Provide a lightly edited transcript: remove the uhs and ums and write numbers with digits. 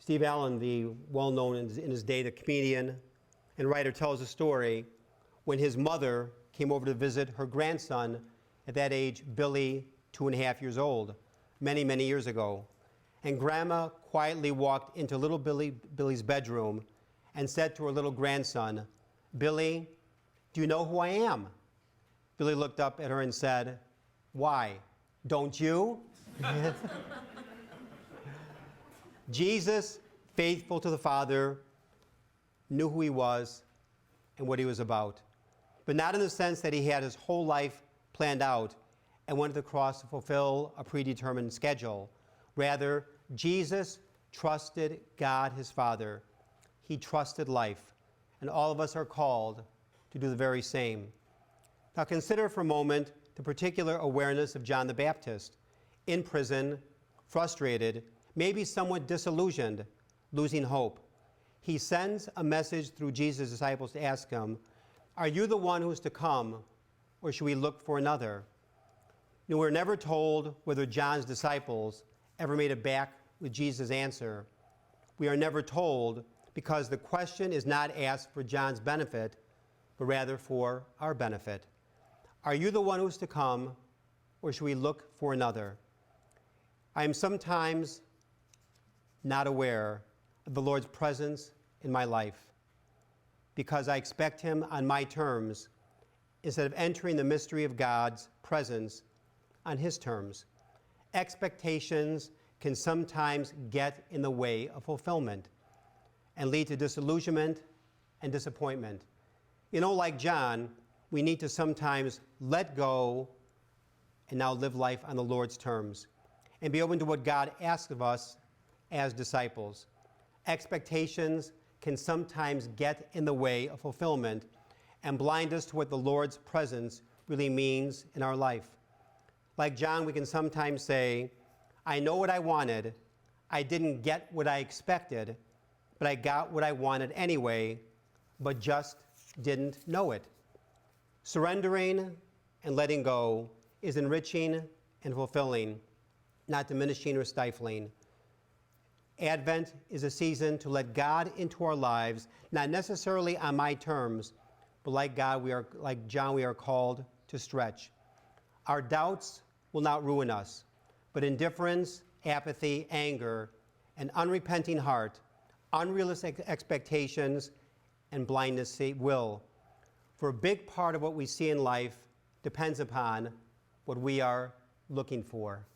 Steve Allen, the well-known in his day, the comedian and writer, tells a story when his mother came over to visit her grandson, at that age, Billy, 2.5 years old, many, many years ago. And Grandma quietly walked into little Billy's bedroom and said to her little grandson, "Billy, do you know who I am?" Billy looked up at her and said, "Why, don't you?" Jesus, faithful to the Father, knew who he was and what he was about, but not in the sense that he had his whole life planned out and went to the cross to fulfill a predetermined schedule. Rather, Jesus trusted God, his Father. He trusted life, and all of us are called to do the very same. Now consider for a moment the particular awareness of John the Baptist, in prison, frustrated, maybe somewhat disillusioned, losing hope. He sends a message through Jesus' disciples to ask him, "Are you the one who is to come, or should we look for another?" You know, we're never told whether John's disciples ever made it back with Jesus' answer. We are never told because the question is not asked for John's benefit, but rather for our benefit. Are you the one who is to come, or should we look for another? I am sometimes not aware of the Lord's presence in my life because I expect him on my terms instead of entering the mystery of God's presence on his terms. Expectations can sometimes get in the way of fulfillment and lead to disillusionment and disappointment. You know, like John, we need to sometimes let go and now live life on the Lord's terms and be open to what God asks of us as disciples. Expectations can sometimes get in the way of fulfillment and blind us to what the Lord's presence really means in our life. Like John, we can sometimes say, "I know what I wanted, I didn't get what I expected, but I got what I wanted anyway, but just didn't know it." Surrendering and letting go is enriching and fulfilling, not diminishing or stifling. Advent is a season to let God into our lives, not necessarily on my terms, but like John, we are called to stretch. Our doubts will not ruin us, but indifference, apathy, anger, an unrepenting heart, unrealistic expectations, and blindness will. For a big part of what we see in life depends upon what we are looking for.